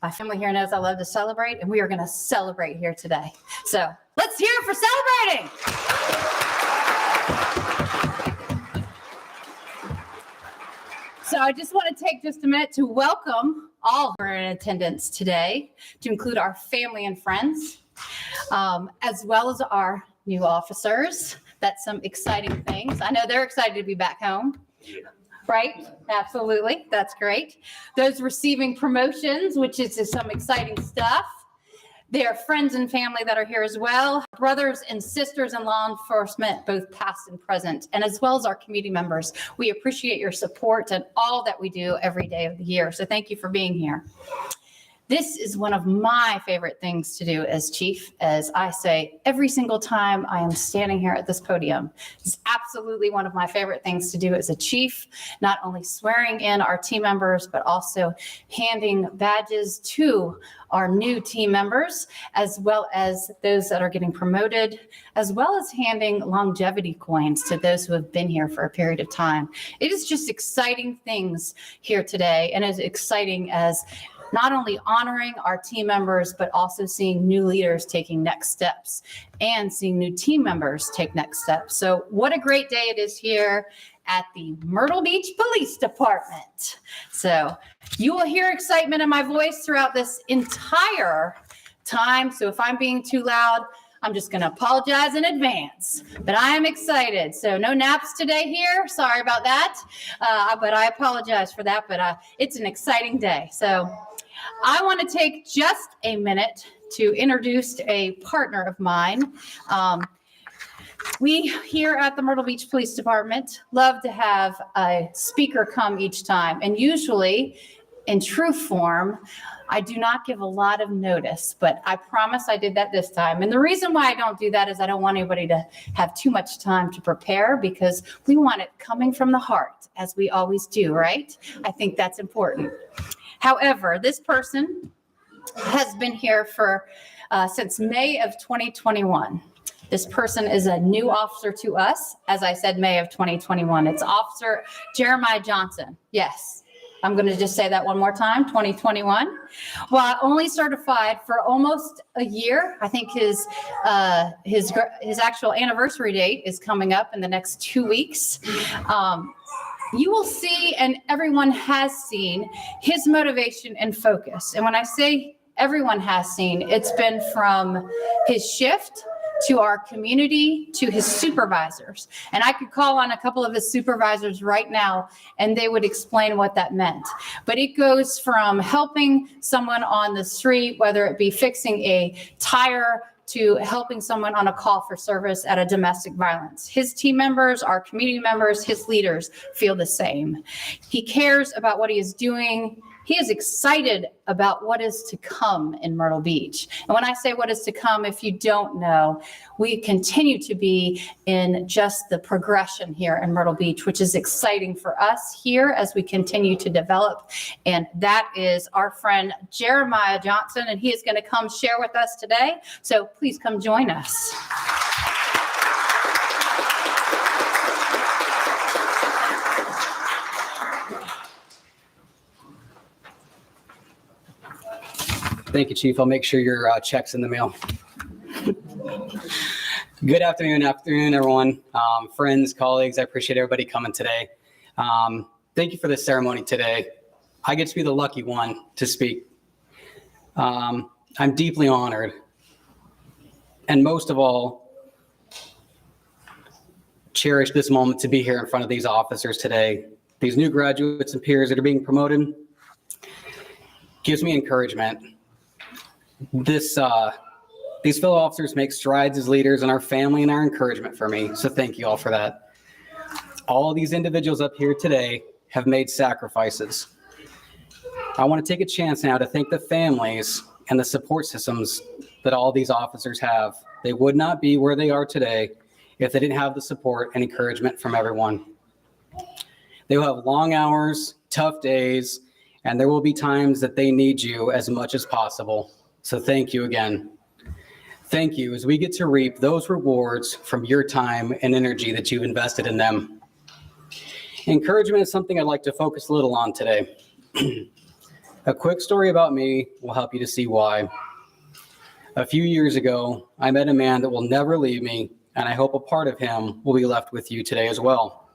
My family here knows I love to celebrate, and we are going to celebrate here today. So let's hear it for celebrating. So I just want to take just a minute to welcome all who are in attendance today, to include our family and friends, as well as our new officers. That's some exciting things. I know they're excited to be back home. Yeah. Right? Absolutely. That's great. Those receiving promotions, which is some exciting stuff. Their friends and family that are here as well, brothers and sisters in law enforcement, both past and present, and as well as our community members. We appreciate your support and all that we do every day of the year. So thank you for being here. This is one of my favorite things to do as chief, as I say every single time I am standing here at this podium. It's absolutely one of my favorite things to do as a chief, not only swearing in our team members, but also handing badges to our new team members, as well as those that are getting promoted, as well as handing longevity coins to those who have been here for a period of time. It is just exciting things here today, and as exciting as not only honoring our team members, but also seeing new leaders taking next steps and seeing new team members take next steps. So what a great day it is here at the Myrtle Beach Police Department. So you will hear excitement in my voice throughout this entire time. So if I'm being too loud, I'm just going to apologize in advance, but I am excited. So no naps today here. Sorry about that. But I apologize for that, but it's an exciting day. So I want to take just a minute to introduce a partner of mine. We here at the Myrtle Beach Police Department love to have a speaker come each time, and usually in true form, I do not give a lot of notice, but I promise I did that this time. And the reason why I don't do that is I don't want anybody to have too much time to prepare, because we want it coming from the heart, as we always do, right? I think that's important. However, this person has been here for since May of 2021. This person is a new officer to us. As I said, May of 2021. It's Officer Jeremiah Johnson. Yes, I'm going to just say that one more time, 2021. Well, only certified for almost a year. I think his actual anniversary date is coming up in the next 2 weeks. You will see, and everyone has seen, his motivation and focus. And when I say everyone has seen, it's been from his shift to our community to his supervisors. And I could call on a couple of his supervisors right now, and they would explain what that meant. But it goes from helping someone on the street, whether it be fixing a tire, to helping someone on a call for service at a domestic violence. His team members, our community members, his leaders feel the same. He cares about what he is doing. He is excited about what is to come in Myrtle Beach. And when I say what is to come, if you don't know, we continue to be in just the progression here in Myrtle Beach, which is exciting for us here as we continue to develop. And that is our friend Jeremiah Johnson, and he is going to come share with us today. So please come join us. Thank you, Chief. I'll make sure your check's in the mail. Good afternoon, everyone. Friends, colleagues, I appreciate everybody coming today. Thank you for this ceremony today. I get to be the lucky one to speak. I'm deeply honored. And most of all, cherish this moment to be here in front of these officers today. These new graduates and peers that are being promoted gives me encouragement. These fellow officers make strides as leaders and our family and our encouragement for me. So thank you all for that. All of these individuals up here today have made sacrifices. I want to take a chance now to thank the families and the support systems that all these officers have. They would not be where they are today if they didn't have the support and encouragement from everyone. They will have long hours, tough days, and there will be times that they need you as much as possible. So thank you again. Thank you as we get to reap those rewards from your time and energy that you've invested in them. Encouragement is something I'd like to focus a little on today. A quick story about me will help you to see why. A few years ago, I met a man that will never leave me, and I hope a part of him will be left with you today as well.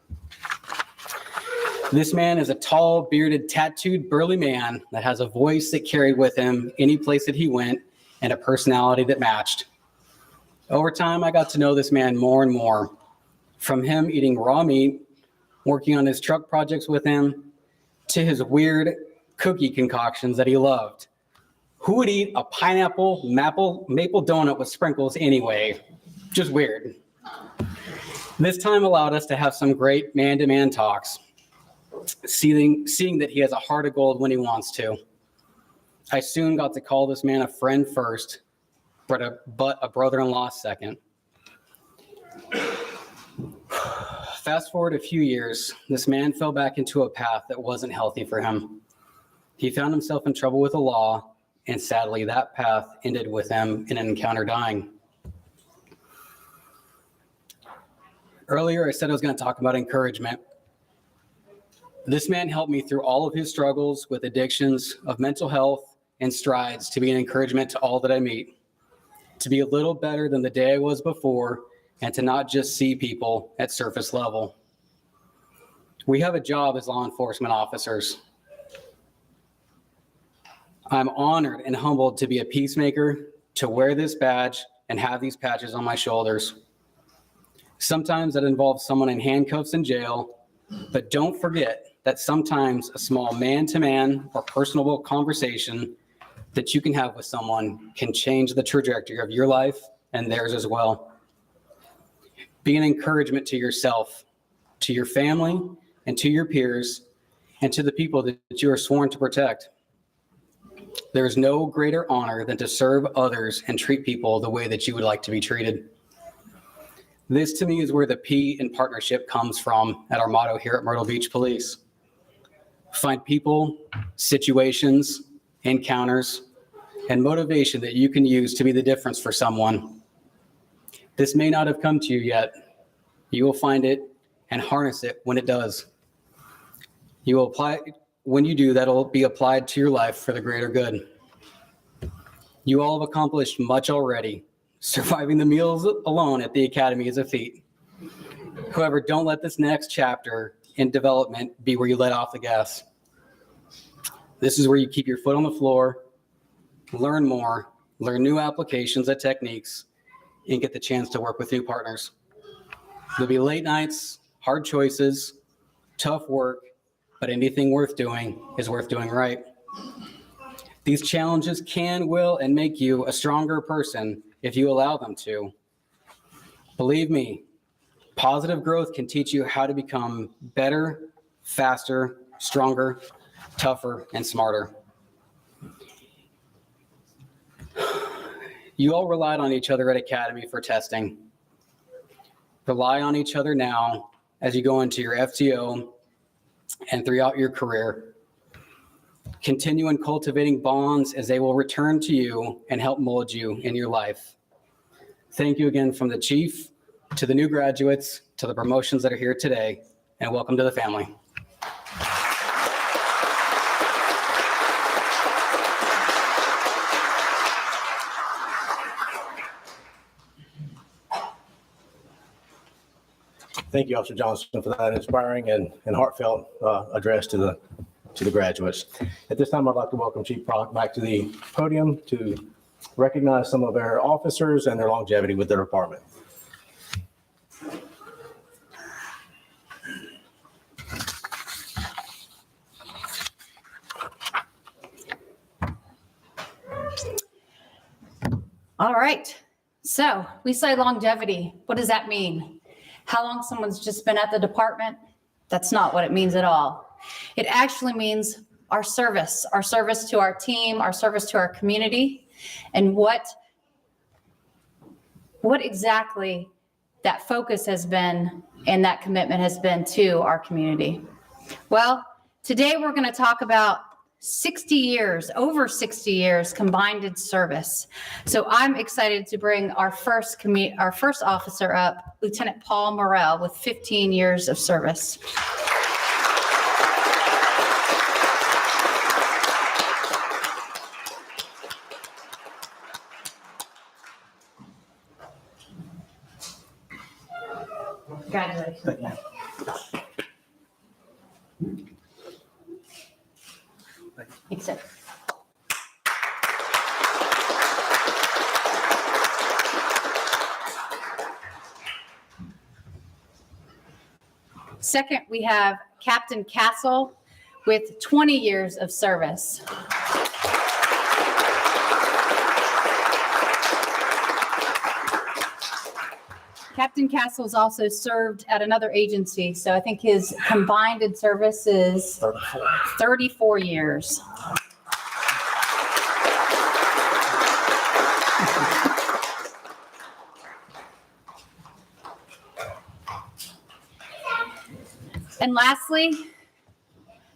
This man is a tall, bearded, tattooed, burly man that has a voice that carried with him any place that he went and a personality that matched. Over time, I got to know this man more and more. From him eating raw meat, working on his truck projects with him, to his weird cookie concoctions that he loved. Who would eat a pineapple maple donut with sprinkles anyway? Just weird. This time allowed us to have some great man-to-man talks, seeing that he has a heart of gold when he wants to. I soon got to call this man a friend first, but a brother-in-law second. Fast forward a few years, this man fell back into a path that wasn't healthy for him. He found himself in trouble with the law, and sadly, that path ended with him in an encounter dying. Earlier, I said I was going to talk about encouragement. This man helped me through all of his struggles with addictions, of mental health, and strides to be an encouragement to all that I meet, to be a little better than the day I was before, and to not just see people at surface level. We have a job as law enforcement officers. I'm honored and humbled to be a peacemaker, to wear this badge and have these patches on my shoulders. Sometimes that involves someone in handcuffs in jail, but don't forget that sometimes a small man-to-man or personable conversation that you can have with someone can change the trajectory of your life and theirs as well. Be an encouragement to yourself, to your family, and to your peers, and to the people that you are sworn to protect. There is no greater honor than to serve others and treat people the way that you would like to be treated. This to me is where the P in partnership comes from at our motto here at Myrtle Beach Police. Find people, situations, encounters, and motivation that you can use to be the difference for someone. This may not have come to you yet. You will find it and harness it when it does. You will apply it. When you do, that'll be applied to your life for the greater good. You all have accomplished much already. Surviving the meals alone at the academy is a feat. However, don't let this next chapter in development be where you let off the gas. This is where you keep your foot on the floor, learn more, learn new applications and techniques, and get the chance to work with new partners. There'll be late nights, hard choices, tough work, but anything worth doing is worth doing right. These challenges can, will, and make you a stronger person if you allow them to. Believe me, positive growth can teach you how to become better, faster, stronger, tougher, and smarter. You all relied on each other at Academy for testing. Rely on each other now as you go into your FTO and throughout your career. Continue in cultivating bonds as they will return to you and help mold you in your life. Thank you again from the chief to the new graduates to the promotions that are here today, and welcome to the family. Thank you, Officer Johnson, for that inspiring and heartfelt address to the graduates. At this time, I'd like to welcome Chief Prock back to the podium to recognize some of our officers and their longevity with their department. All right. So we say longevity. What does that mean? How long someone's just been at the department? That's not what it means at all. It actually means our service to our team, our service to our community, and what exactly that focus has been and that commitment has been to our community. Well, today we're going to talk about 60 years, over 60 years combined in service. So I'm excited to bring our first officer up, Lieutenant Paul Morrell, with 15 years of service. Congratulations. Accept. Second, we have Captain Castle with 20 years of service. Captain Castle has also served at another agency, so I think his combined in service is 34 years. And lastly,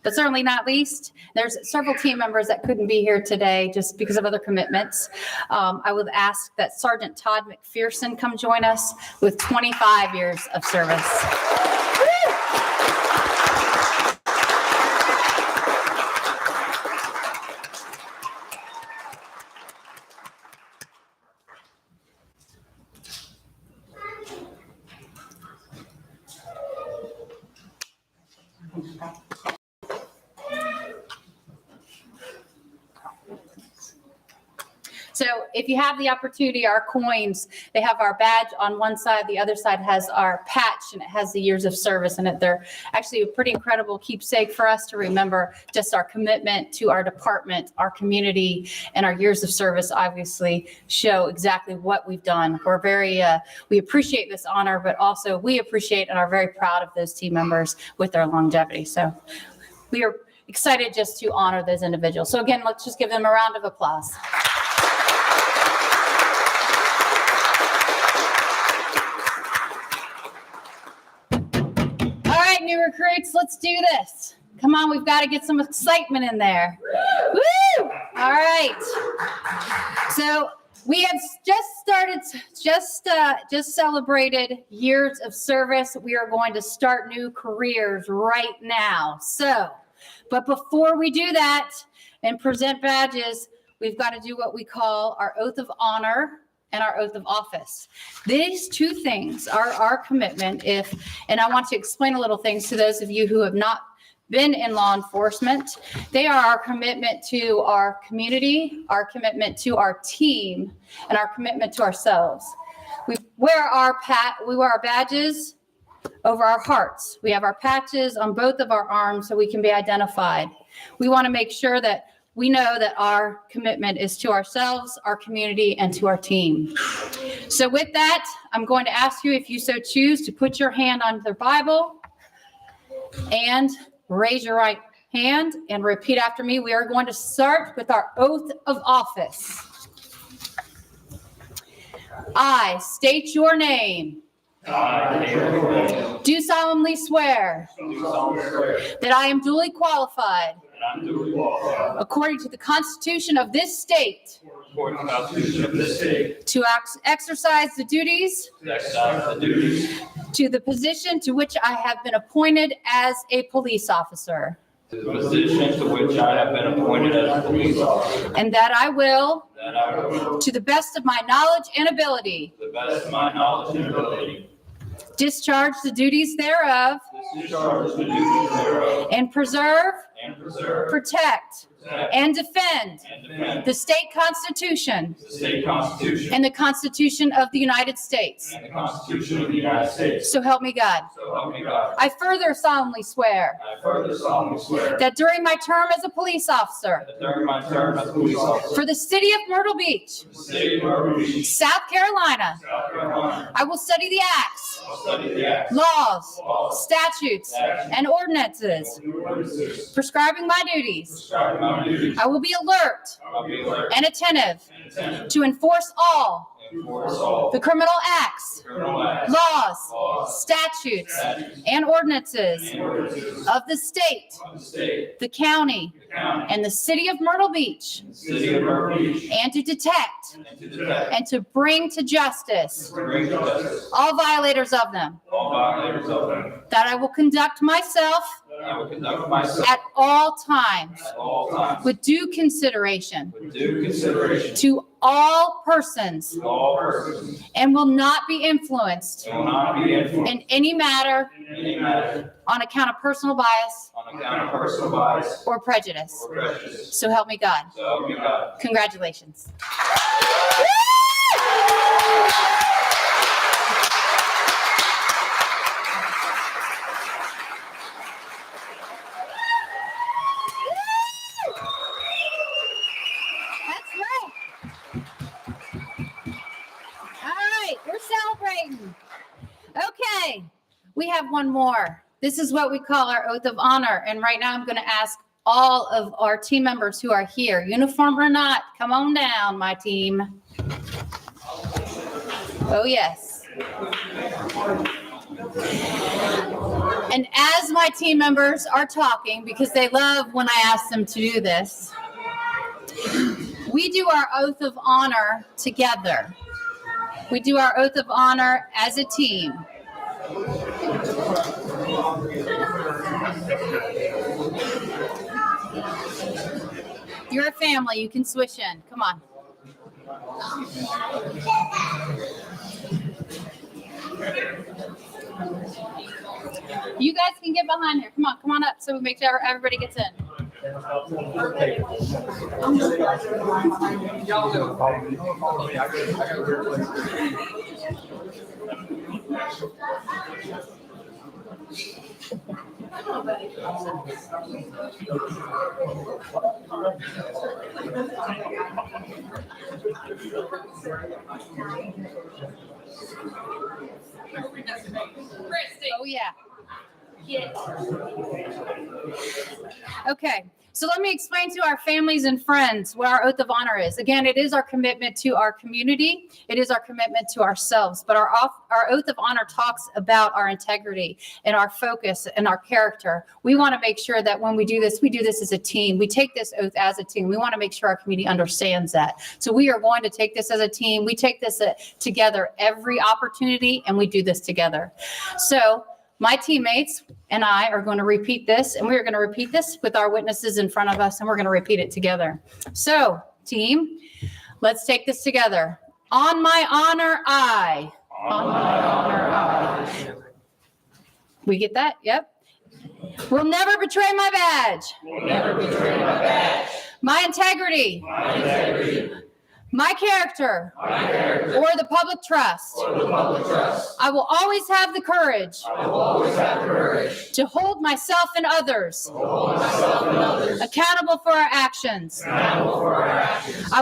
but certainly not least, there's several team members that couldn't be here today just because of other commitments. I would ask that Sergeant Todd McPherson come join us with 25 years of service. So if you have the opportunity, our coins, they have our badge on one side, the other side has our patch, and it has the years of service in it. They're actually a pretty incredible keepsake for us to remember just our commitment to our department, our community, and our years of service obviously show exactly what we've done. We're very, we appreciate this honor, but also we appreciate and are very proud of those team members with their longevity. So we are excited just to honor those individuals. So again, let's just give them a round of applause. New recruits, let's do this. Come on, we've got to get some excitement in there. Woo! All right. So we have just celebrated years of service. We are going to start new careers right now. So, but before we do that and present badges, we've got to do what we call our oath of honor and our oath of office. These two things are our commitment and I want to explain a little things to those of you who have not been in law enforcement. They are our commitment to our community, our commitment to our team, and our commitment to ourselves. We wear our badges over our hearts. We have our patches on both of our arms so we can be identified. We want to make sure that we know that our commitment is to ourselves, our community, and to our team. So with that, I'm going to ask you, if you so choose, to put your hand on the Bible and raise your right hand and repeat after me. We are going to start with our oath of office. I state your name. Do solemnly swear that I am duly qualified according to the Constitution of this state to exercise the duties to the position to which I have been appointed as a police officer. To the position to which I have been appointed as a police officer. And that I will, To the best of my knowledge and ability, the best of my knowledge and ability. discharge the duties thereof, Discharge the duties thereof. and preserve, Preserve. protect, and defend the state constitution The state constitution. and the Constitution of the United States. And the Constitution of the United States. So help me God. So help me God. I further solemnly swear I further solemnly swear that during my term as a police officer that during my term as a police officer for the city of Myrtle Beach, for the city of Myrtle Beach, South Carolina, South Carolina, I will study the acts, I'll study the acts, laws, statutes, and ordinances ordinances, prescribing my duties. prescribing my duties. I will be alert I will be alert and attentive and attentive to enforce all to enforce all the criminal acts, criminal acts, laws, statutes, and ordinances and ordinances of the state, of the state, the county, the county, and the city of Myrtle Beach, and the city of Myrtle Beach, and to detect and to detect and to bring to justice and bring to justice all violators of them. all violators of them. That I will conduct myself That I will conduct myself at all times at all times with due consideration with due consideration to all persons to all persons and will not be influenced and will not be influenced in any matter in any matter on account of personal bias on account of personal bias or prejudice. or prejudice. So help me God. So help me God. Congratulations. That's right. All right, we're celebrating. Okay, we have one more. This is what we call our oath of honor. And right now I'm going to ask all of our team members who are here, uniform or not, come on down, my team. Oh, yes. And as my team members are talking, because they love when I ask them to do this, we do our oath of honor together. We do our oath of honor as a team. You're a family. You can switch in. Come on. You guys can get behind here. Come on up so we make sure everybody gets in. Oh, yeah. Okay, so let me explain to our families and friends what our oath of honor is. Again, it is our commitment to our community. It is our commitment to ourselves. But our oath of honor talks about our integrity and our focus and our character. We want to make sure that when we do this as a team. We take this oath as a team. We want to make sure our community understands that. So we are going to take this as a team. We take this together every opportunity, and we do this together. So my teammates and I are going to repeat this, and we are going to repeat this with our witnesses in front of us, and we're going to repeat it together. So, team, let's take this together. On my honor, I. On my honor, I. We get that? Yep. Will never betray my badge. Will never betray my badge. My integrity. My integrity. My character, or the public trust. I will always have the courage, to hold myself and others, accountable for our actions. I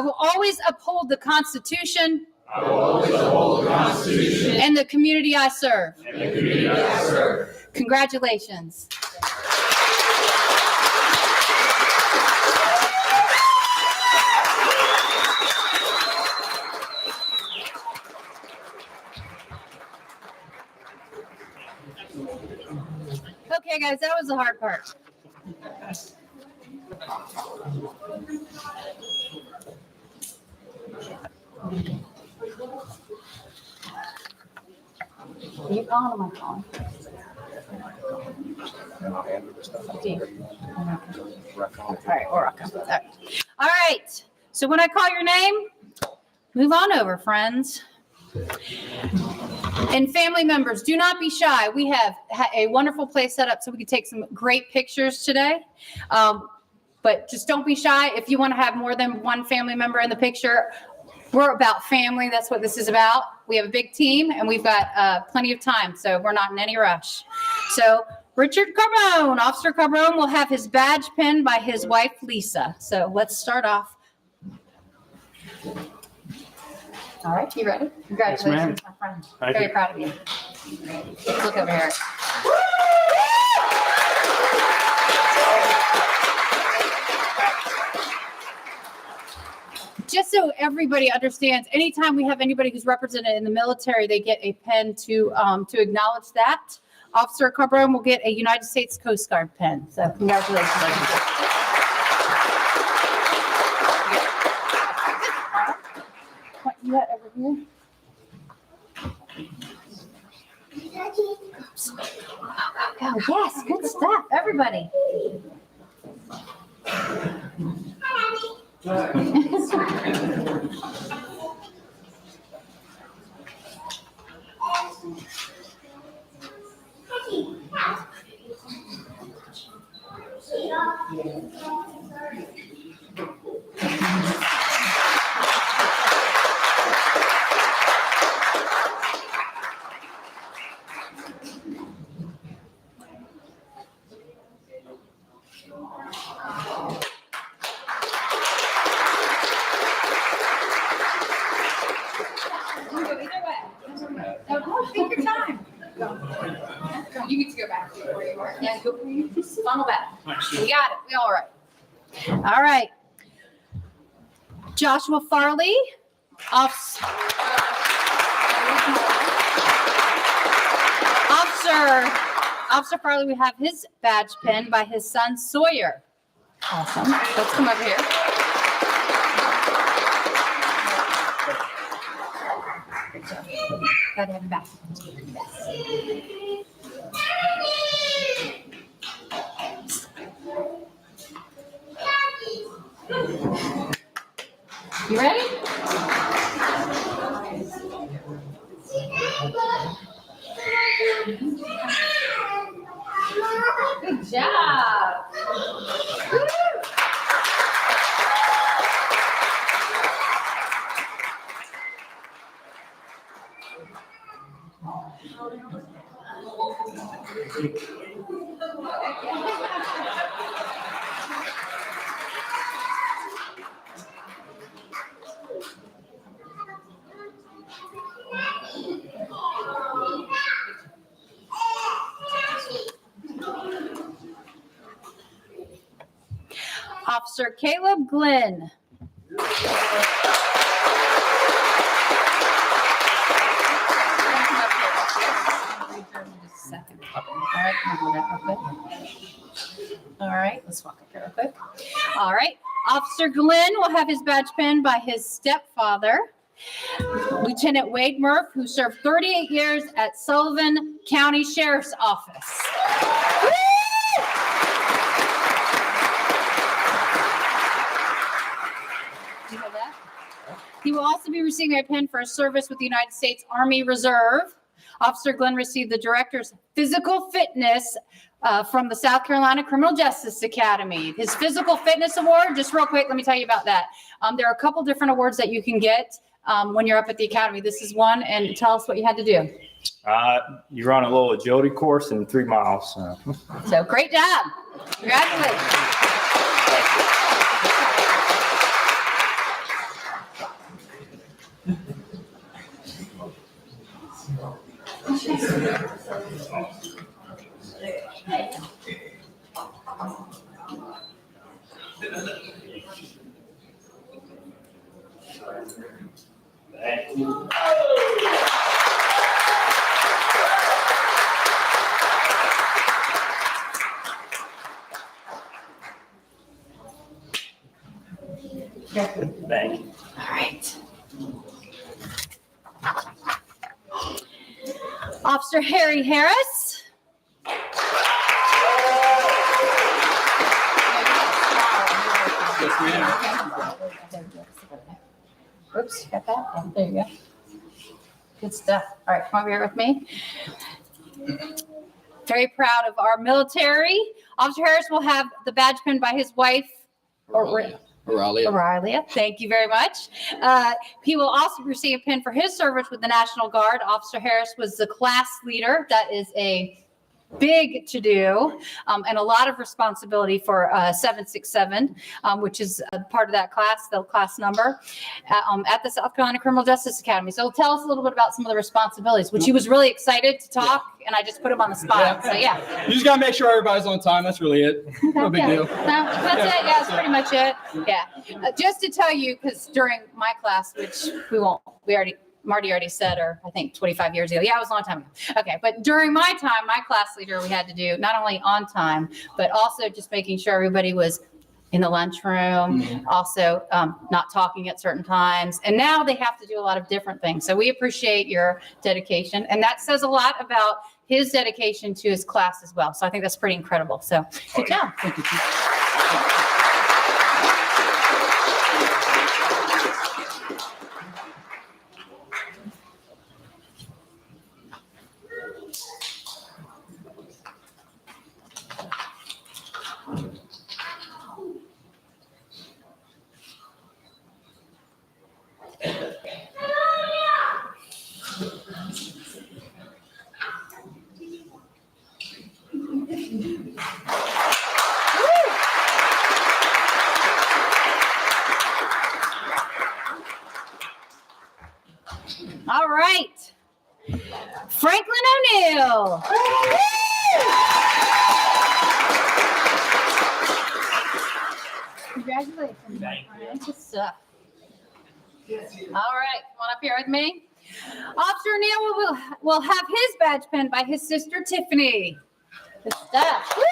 will always uphold the Constitution, and the community I serve. Congratulations. Okay, guys, that was the hard part. Are you calling or am I calling? Up to you. All right, we're rocking. All right, so when I call your name, move on over, friends. And family members, do not be shy. We have a wonderful place set up so we can take some great pictures today. But just don't be shy. If you want to have more than one family member in the picture, we're about family. That's what this is about. We have a big team and we've got plenty of time, so we're not in any rush. So Richard Carbone, Officer Carbone, will have his badge pinned by his wife, Lisa. So let's start off. All right, you ready? Congratulations, my friend. Very proud of you. Let's look over here. Just so everybody understands, anytime we have anybody who's represented in the military, they get a pen to acknowledge that. Officer Carbone will get a United States Coast Guard pen. So congratulations. Point you that over here. Okay. go. Yes, good stuff, everybody. Take your time. You get to go back to where you were. Yeah, go. Just funnel back. We got it. We all right. All right. Joshua Farley, Officer Farley, we have his badge pinned by his son Sawyer. Awesome. Let's come over here. Gotta have him back. You ready? Good job. Woo! Officer Caleb Glenn. All right, let's walk up here real quick. All right, Officer Glenn will have his badge pinned by his stepfather, Lieutenant Wade Murph, who served 38 years at Sullivan County Sheriff's Office. Woo! You know that? He will also be receiving a pin for his service with the United States Army Reserve. Officer Glenn received the Director's Physical Fitness from the South Carolina Criminal Justice Academy. His Physical Fitness Award, just real quick, let me tell you about that. There are a couple different awards that you can get when you're up at the Academy. This is one, and tell us what you had to do. You run a little agility course in 3 miles. So great job. Congratulations. Thank you. Thank you. All right. Officer Harry Harris. Oops, got that? Yeah, there you go. Good stuff. All right, come over here with me. Very proud of our military. Officer Harris will have the badge pinned by his wife, Aurelia. Thank you very much. He will also receive a pin for his service with the National Guard. Officer Harris was the class leader. That is a big to do and a lot of responsibility for 767, which is a part of that class, the class number at the South Carolina Criminal Justice Academy. So tell us a little bit about some of the responsibilities, which he was really excited to talk, and I just put him on the spot. So yeah. You just gotta make sure everybody's on time. That's really it. No big deal. That's it. Yeah, that's pretty much it. Yeah. Just to tell you, because during my class, which Marty already said, or I think 25 years ago. Yeah, it was a long time ago. Okay, but during my time, my class leader, we had to do not only on time, but also just making sure everybody was in the lunchroom, also not talking at certain times. And now they have to do a lot of different things. So we appreciate your dedication. And that says a lot about his dedication to his class as well. So I think that's pretty incredible. So good job. Thank you, Chief. All right. Franklin O'Neill. Congratulations. my friend. Good stuff. All right, come on up here with me. Officer O'Neill will have his badge pinned by his sister Tiffany. Good stuff. Woo!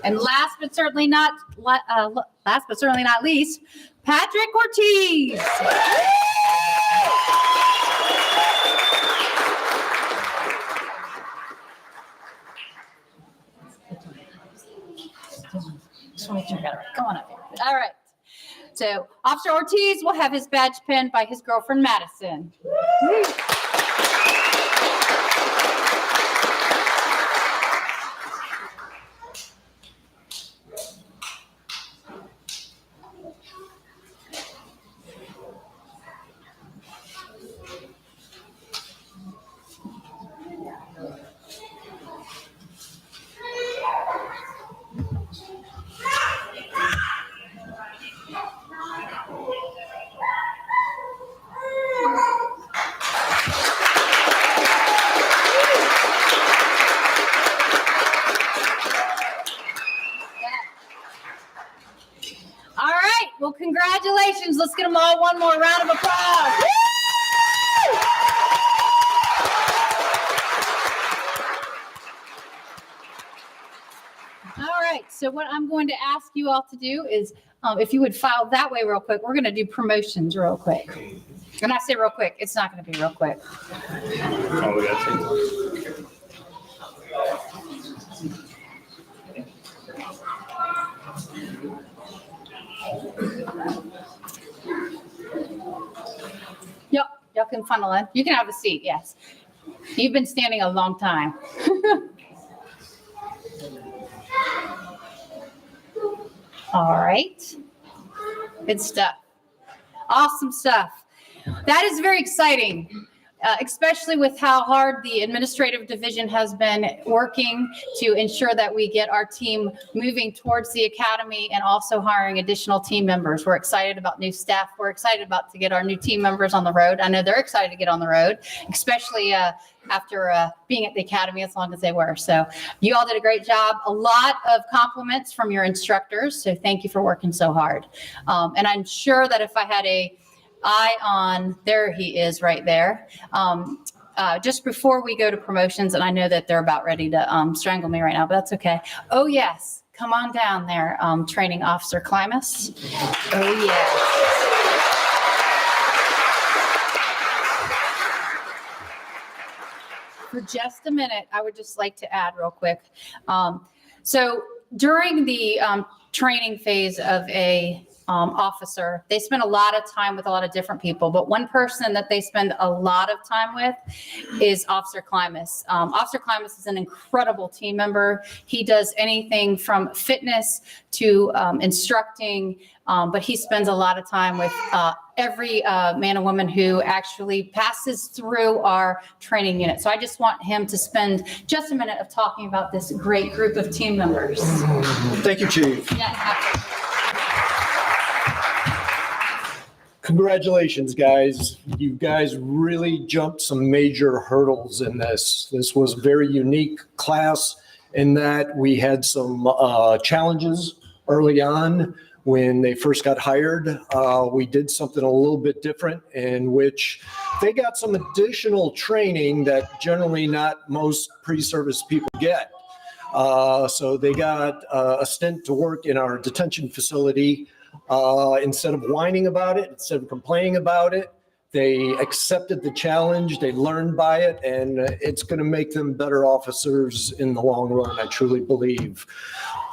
And last but certainly not least, Patrick Ortiz. Just want to make sure I got it right. Come on up here. All right. So Officer Ortiz will have his badge pinned by his girlfriend, Madison. All right. Well, congratulations. Let's get them all one more round of applause. Woo! All right. So what I'm going to ask you all to do is, if you would file that way real quick, we're going to do promotions real quick. When I say real quick, it's not going to be real quick. Yep, y'all can funnel in. You can have a seat, yes. You've been standing a long time. All right. Good stuff. Awesome stuff. That is very exciting, especially with how hard the administrative division has been working to ensure that we get our team moving towards the academy and also hiring additional team members. We're excited about new staff. We're excited about to get our new team members on the road. I know they're excited to get on the road, especially after being at the academy as long as they were. So you all did a great job. A lot of compliments from your instructors. So thank you for working so hard. And I'm sure that if I had a eye on, there he is right there. Just before we go to promotions, and I know that they're about ready to strangle me right now, but that's okay. Oh yes, come on down there, Training Officer Klimas. Oh yes. For just a minute, I would just like to add real quick. So during the training phase of a officer. They spend a lot of time with a lot of different people, but one person that they spend a lot of time with is Officer Klimas. Officer Klimas is an incredible team member. He does anything from fitness to instructing, but he spends a lot of time with every man and woman who actually passes through our training unit. So I just want him to spend just a minute of talking about this great group of team members. Thank you, Chief. Yeah, absolutely. Congratulations, guys. You guys really jumped some major hurdles in this. This was a very unique class in that we had some challenges early on when they first got hired. We did something a little bit different in which they got some additional training that generally not most pre-service people get. So they got a stint to work in our detention facility. Instead of whining about it, instead of complaining about it, they accepted the challenge, they learned by it, and it's going to make them better officers in the long run, I truly believe.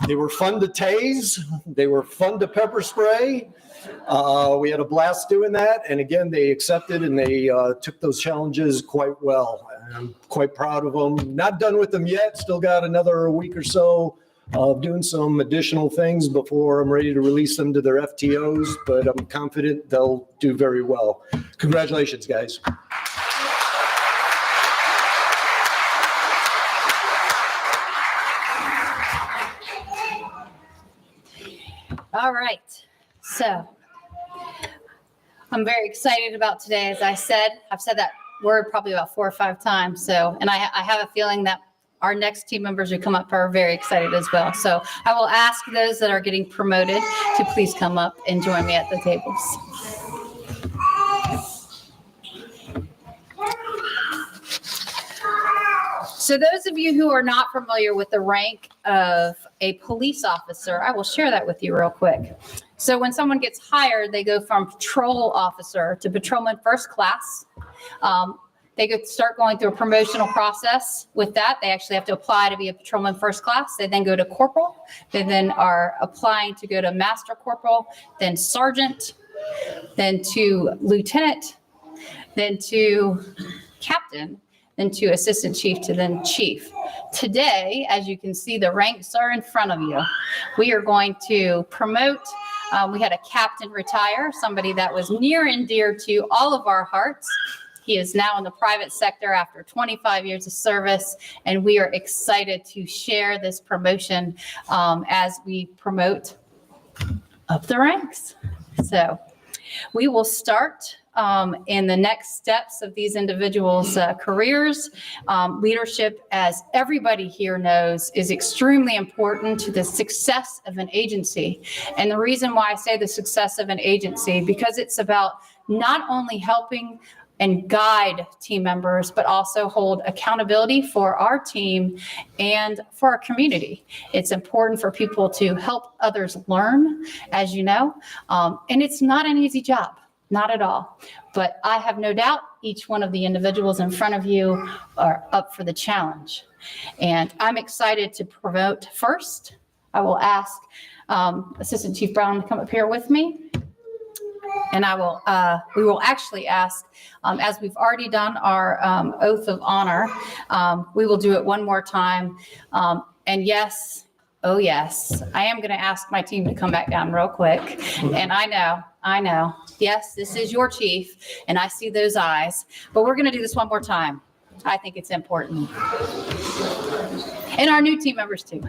They were fun to tase, they were fun to pepper spray. We had a blast doing that, and again, they accepted and they took those challenges quite well. I'm quite proud of them. Not done with them yet, still got another week or so of doing some additional things before I'm ready to release them to their FTOs, but I'm confident they'll do very well. Congratulations, guys. All right. So I'm very excited about today. As I said, I've said that word probably about 4 or 5 times. So, and I have a feeling that our next team members who come up are very excited as well. So I will ask those that are getting promoted to please come up and join me at the tables. So those of you who are not familiar with the rank of a police officer, I will share that with you real quick. So when someone gets hired, they go from patrol officer to patrolman first class. They could start going through a promotional process. With that, they actually have to apply to be a patrolman first class. They then go to corporal. They then are applying to go to master corporal, then sergeant, then to lieutenant, then to captain, then to assistant chief, to then chief. Today, as you can see, the ranks are in front of you. We are going to promote. We had a captain retire, somebody that was near and dear to all of our hearts. He is now in the private sector after 25 years of service, and we are excited to share this promotion as we promote up the ranks. So we will start in the next steps of these individuals' careers. Leadership, as everybody here knows, is extremely important to the success of an agency. And the reason why I say the success of an agency, because it's about not only helping and guide team members, but also hold accountability for our team and for our community. It's important for people to help others learn, as you know, and it's not an easy job, not at all. But I have no doubt each one of the individuals in front of you are up for the challenge. And I'm excited to promote first. I will ask Assistant Chief Brown to come up here with me. And we will actually ask, as we've already done our oath of honor, we will do it one more time. And yes, oh yes, I am going to ask my team to come back down real quick. And I know, yes, this is your chief, and I see those eyes, but we're going to do this one more time. I think it's important. And our new team members too.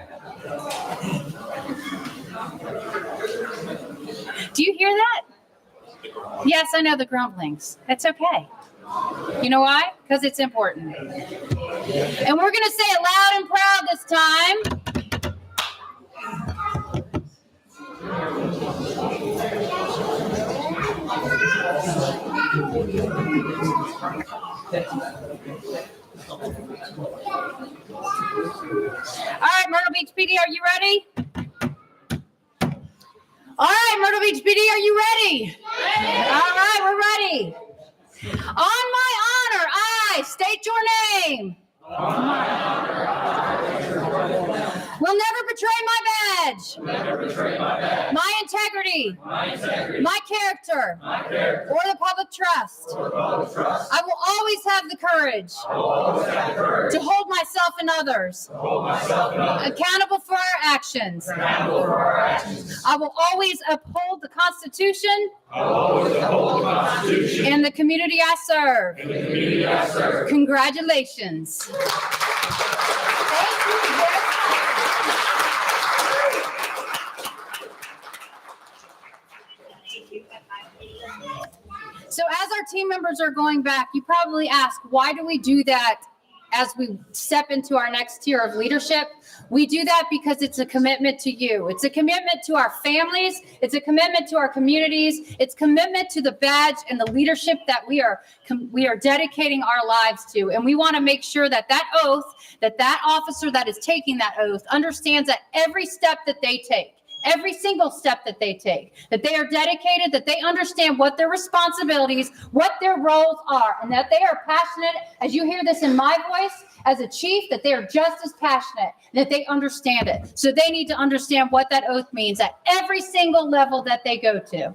Do you hear that? Yes, I know the grumblings. That's okay. You know why? Because it's important. And we're going to say it loud and proud this time. All right, Myrtle Beach PD, are you ready? All right, Myrtle Beach PD, are you ready? All right, we're ready. On my honor, I state your name. On my honor, I state your name. Will never betray my badge. My integrity. My character. Or the public trust. I will always have the courage to hold myself and others accountable for our actions. I will always uphold the Constitution and the community I serve. Congratulations. Thank you very much. So as our team members are going back, you probably ask, why do we do that as we step into our next tier of leadership? We do that because it's a commitment to you. It's a commitment to our families. It's a commitment to our communities. It's commitment to the badge and the leadership that we are dedicating our lives to. And we want to make sure that that oath, that officer that is taking that oath understands that every step that they take, every single step that they take, that they are dedicated, that they understand what their responsibilities, what their roles are, and that they are passionate. As you hear this in my voice as a chief, that they are just as passionate, that they understand it. So they need to understand what that oath means at every single level that they go to.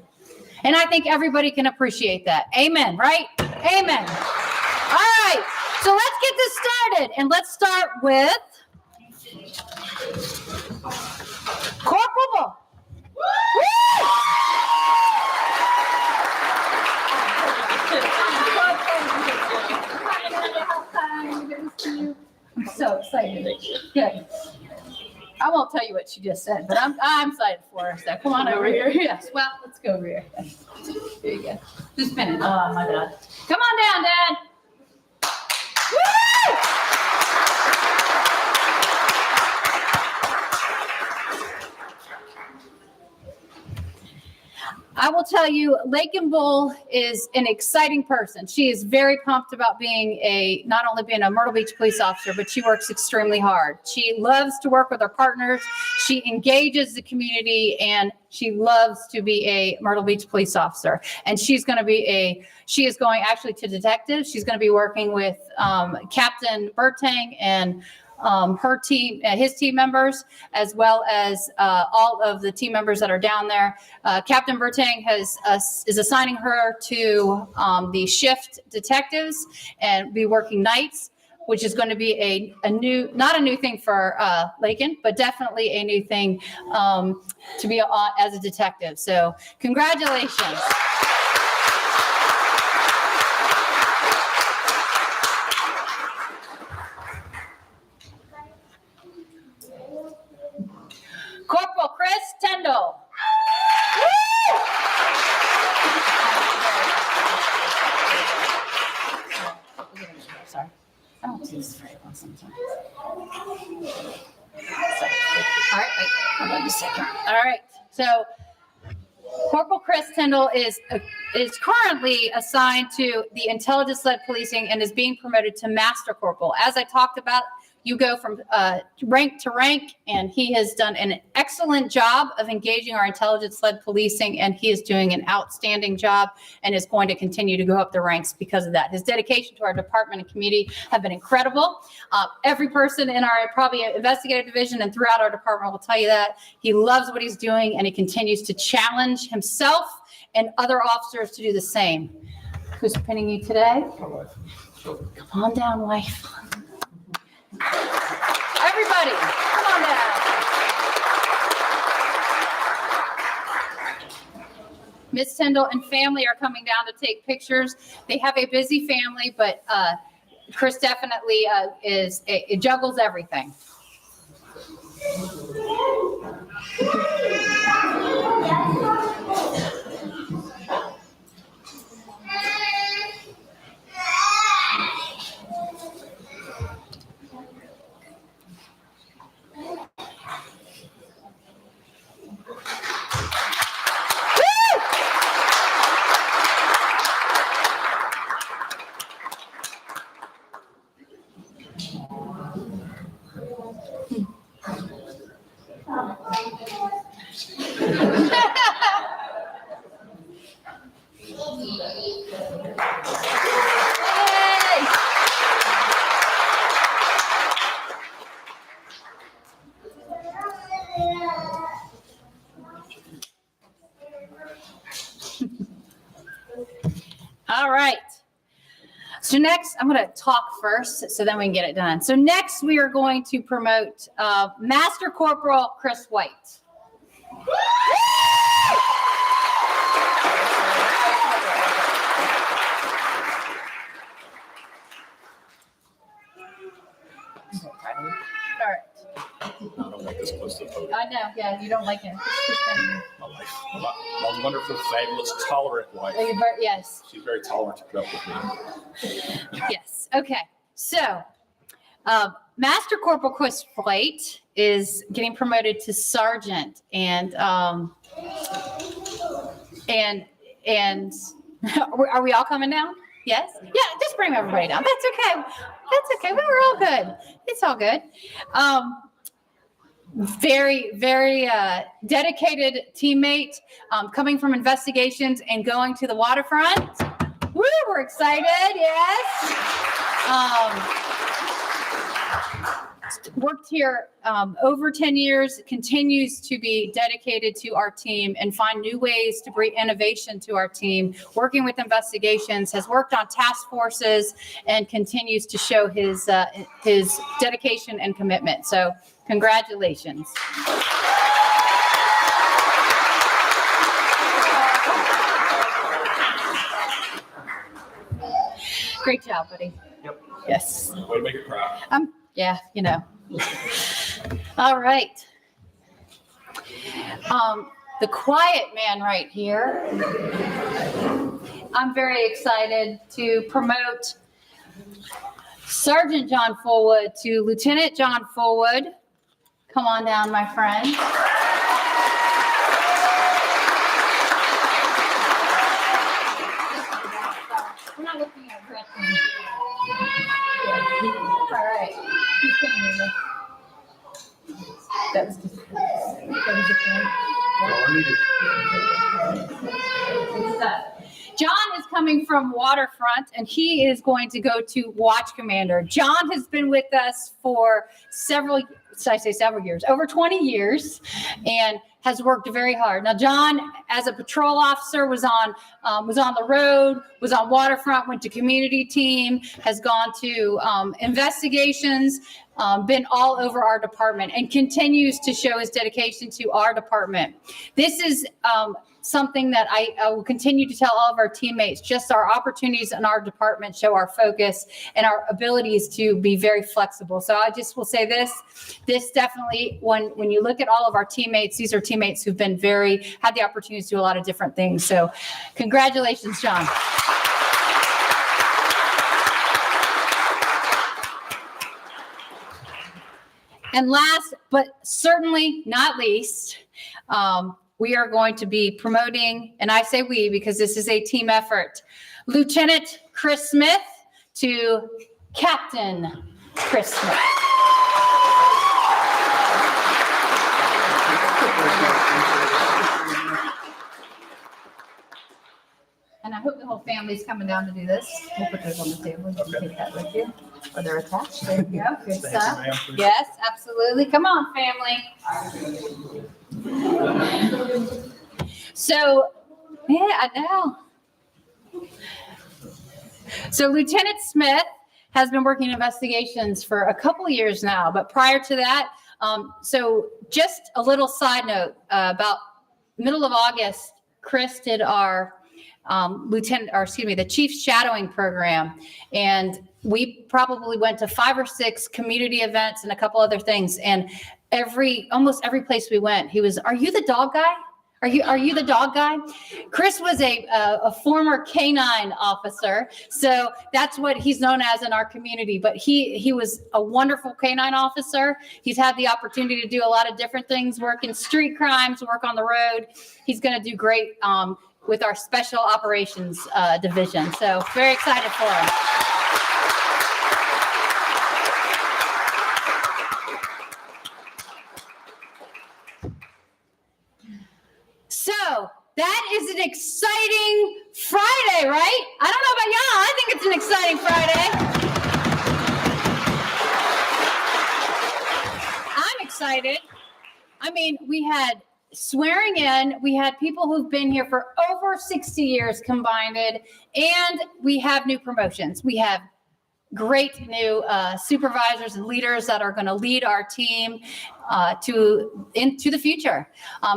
And I think everybody can appreciate that. Amen, right? Amen. All right, so let's get this started. And let's start with Corporal. I'm so excited. Good. I won't tell you what she just said, but I'm excited for her. So come on over here. Yes. Well, let's go over here. There you go. Just spin it. Oh my God. Come on down, Dad. Woo! I will tell you, Lakin Bull is an exciting person. She is very pumped about not only being a Myrtle Beach police officer, but she works extremely hard. She loves to work with her partners. She engages the community, and she loves to be a Myrtle Beach police officer. And she is going actually to detectives. She's going to be working with Captain Bertang and her team, his team members, as well as all of the team members that are down there. Captain Bertang is assigning her to the shift detectives and be working nights, which is going to be not a new thing for Lakin, but definitely a new thing to be as a detective. So congratulations. Corporal Chris Tyndall. Sorry. I don't do this very well sometimes. All right, wait, hold on just a second. All right, so Corporal Chris Tyndall is currently assigned to the intelligence-led policing and is being promoted to Master Corporal. As I talked about, you go from rank to rank, and he has done an excellent job of engaging our intelligence-led policing, and he is doing an outstanding job and is going to continue to go up the ranks because of that. His dedication to our department and community have been incredible. Every person in our probably investigative division and throughout our department will tell you that. He loves what he's doing, and he continues to challenge himself and other officers to do the same. Who's pinning you today? Come on down, wife. Everybody, come on down. Miss Tyndall and family are coming down to take pictures. They have a busy family, but Chris definitely it juggles everything. next, I'm going to talk first, so then we can get it done. So next, we are going to promote Master Corporal Chris White. All right. I don't like this close to the podium. I know, yeah, you don't like him. My wife, my wonderful, fabulous, tolerant wife. Yes, She's very tolerant to put up with me. yes. Okay, so Master Corporal Chris White is getting promoted to sergeant, and are we all coming down? Yes? Yeah, just bring everybody down. That's okay. That's okay. We were all good. It's all good. Very, very dedicated teammate, coming from investigations and going to the waterfront. Woo, we're excited. Yes. Worked here over 10 years, continues to be dedicated to our team and find new ways to bring innovation to our team. Working with investigations, has worked on task forces, and continues to show his dedication and commitment. So congratulations. Great job, buddy. Yep. Yes. Way to make it proud. Yeah, you know. All right. The quiet man right here. I'm very excited to promote Sergeant John Fullwood to Lieutenant John Fullwood. Come on down, my friend. We're not looking at dressing. All right. That was just John is coming from Waterfront, and he is going to go to Watch Commander. John has been with us for several years, over 20 years, and has worked very hard. Now, John, as a patrol officer, was on the road, was on Waterfront, went to community team, has gone to investigations, been all over our department, and continues to show his dedication to our department. This is something that I will continue to tell all of our teammates. Just our opportunities in our department show our focus and our abilities to be very flexible. So I just will say this definitely, when you look at all of our teammates, these are teammates who've been had the opportunity to do a lot of different things. So congratulations, John. And last, but certainly not least, we are going to be promoting, and I say we because this is a team effort, Lieutenant Chris Smith to Captain Chris Smith. And I hope the whole family's coming down to do this. We'll put those on the table. You can take that with you. Or they're attached. There you go. Good stuff. Yes, absolutely. Come on, family. So, yeah, I know. So Lieutenant Smith has been working in investigations for a couple of years now, but prior to that, so just a little side note, about middle of August, Chris did our the chief shadowing program. And we probably went to 5 or 6 community events and a couple other things. And almost every place we went, he was, "Are you the dog guy? Are you the dog guy?" Chris was a former canine officer, so that's what he's known as in our community. But he was a wonderful canine officer. He's had the opportunity to do a lot of different things, work in street crimes, work on the road. He's going to do great with our special operations division. So very excited for him. So that is an exciting Friday, right? I don't know about y'all. I think it's an exciting Friday. I'm excited. I mean, we had swearing in, we had people who've been here for over 60 years combined, and we have new promotions. We have great new supervisors and leaders that are going to lead our team into the future.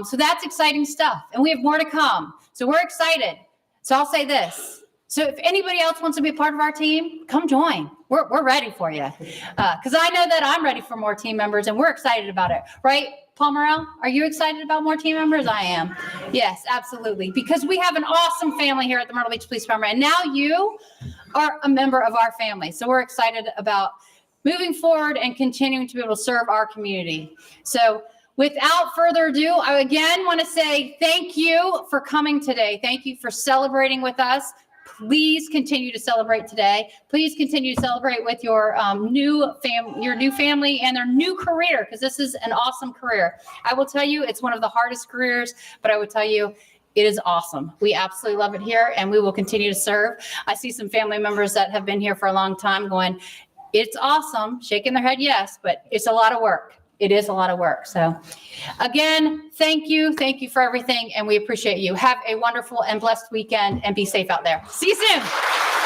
So that's exciting stuff. And we have more to come. So we're excited. So I'll say this. So if anybody else wants to be a part of our team, come join. We're ready for you. Because I know that I'm ready for more team members and we're excited about it. Right, Paul Morrell? Are you excited about more team members? I am. Yes, absolutely. Because we have an awesome family here at the Myrtle Beach Police Department. And now you are a member of our family. So we're excited about moving forward and continuing to be able to serve our community. So without further ado, I again want to say thank you for coming today. Thank you for celebrating with us. Please continue to celebrate today. Please continue to celebrate with your new family and their new career, because this is an awesome career. I will tell you, it's one of the hardest careers, but I would tell you, it is awesome. We absolutely love it here, and we will continue to serve. I see some family members that have been here for a long time going, it's awesome, shaking their head yes, but it's a lot of work. It is a lot of work. So again, thank you. Thank you for everything. And we appreciate you. Have a wonderful and blessed weekend and be safe out there. See you soon.